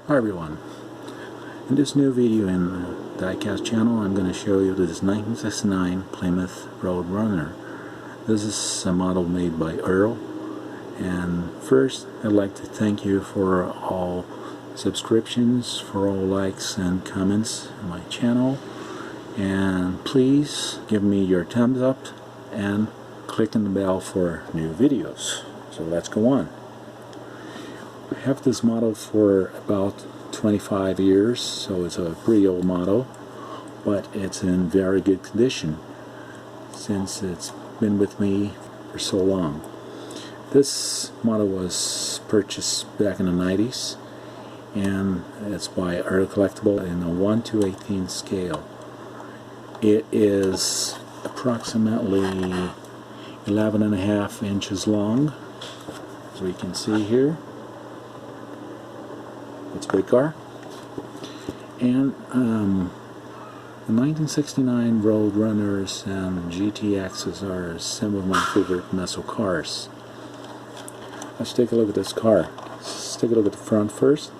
Hi everyone. In this new video in the Diecast channel, I'm going to show you this 1969 Plymouth Roadrunner. This is a model made by Earl. And first, I'd like to thank you for all subscriptions, for all likes and comments on my channel. And please give me your thumbs up and click on the bell for new videos. So let's go on. I have this model for about 25 years, so it's a pretty old model, but it's in very good condition since it's been with me for so long. This model was purchased back in the 90s, and it's by Art Collectible in a 1/18 scale. It is approximately 11.5 inches long, as we can see here. It's a big car. And the 1969 Roadrunners and GTXs are some of my favorite muscle cars. Let's take a look at this car. Let's take a look at the front first.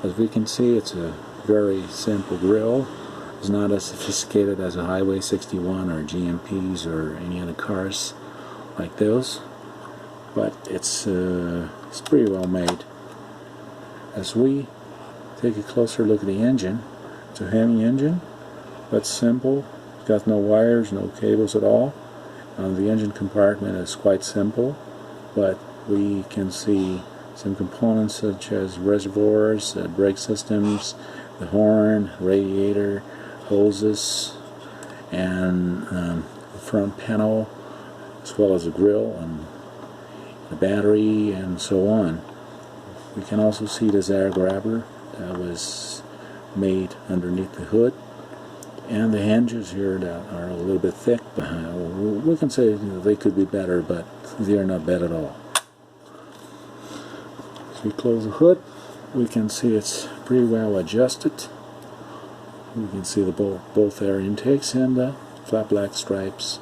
As we can see, it's a very simple grille. It's not as sophisticated as a Highway 61 or GMPs or any other cars like those, but it's pretty well made. As we take a closer look at the engine, it's a Hemi engine, but simple. It's got no wires, no cables at all. The engine compartment is quite simple, but we can see some components such as reservoirs, brake systems, the horn, radiator, hoses, and the front panel, as well as the grille and the battery and so on. We can also see this air grabber that was made underneath the hood, and the hinges here that are a little bit thick. We can say they could be better, but they are not bad at all. As we close the hood, we can see it's pretty well adjusted. We can see the both air intakes and the flat black stripes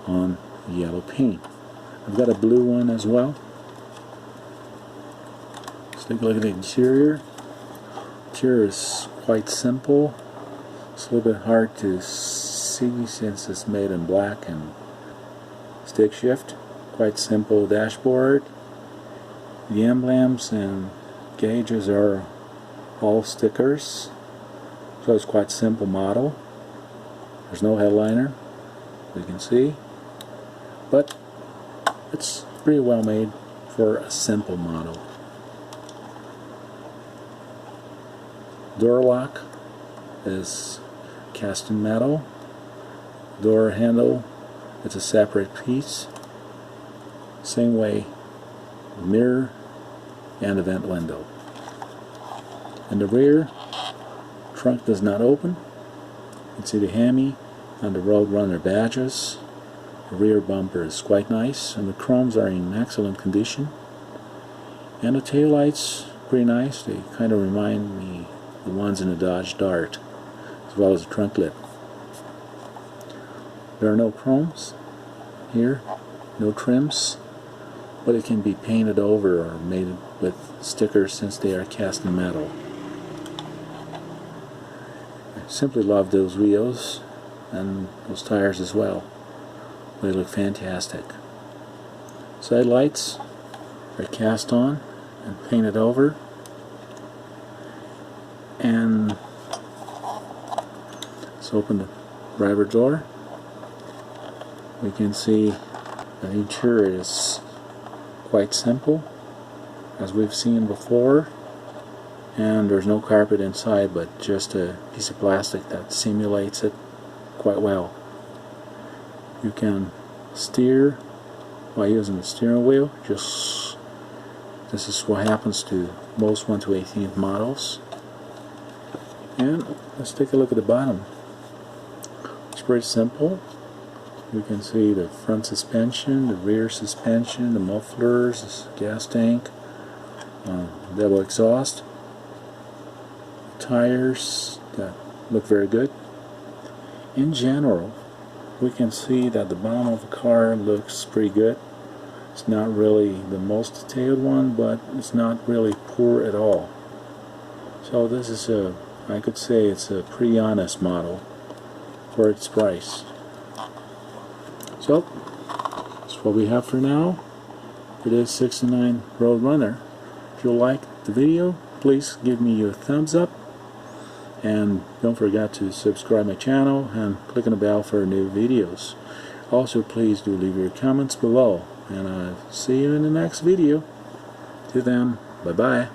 on the yellow paint. I've got a blue one as well. Take a look at the interior. The interior is quite simple. It's a little bit hard to see since it's made in black and stick shift. Quite simple dashboard. The emblems and gauges are all stickers, so it's quite simple model. There's no headliner, you can see, but it's pretty well made for a simple model. Door lock is cast in metal. Door handle, it's a separate piece. Same way, the mirror and the vent window. In the rear, trunk does not open. You can see the Hemi and the Roadrunner badges. The rear bumper is quite nice, and the chromes are in excellent condition. And the taillights, pretty nice. They kind of remind me the ones in the Dodge Dart, as well as the trunk lid. There are no chromes here, no trims, but it can be painted over or made with stickers since they are cast in metal. I simply love those wheels and those tires as well. They look fantastic. Side lights are cast on and painted over. And let's open the driver door. We can see the interior is quite simple, as we've seen before, and there's no carpet inside, but just a piece of plastic that simulates it quite well. You can steer by using the steering wheel. This is what happens to most 1/18 models. And let's take a look at the bottom. It's pretty simple. You can see the front suspension, the rear suspension, the mufflers, the gas tank, double exhaust, tires that look very good. In general, we can see that the bottom of the car looks pretty good. It's not really the most detailed one, but it's not really poor at all. So this is a, I could say it's a pretty honest model for its price. So that's what we have for now. It is 69 Roadrunner. If you like the video, please give me your thumbs up, and don't forget to subscribe my channel and click on the bell for new videos. Also, please do leave your comments below, and I'll see you in the next video. Till then, bye bye.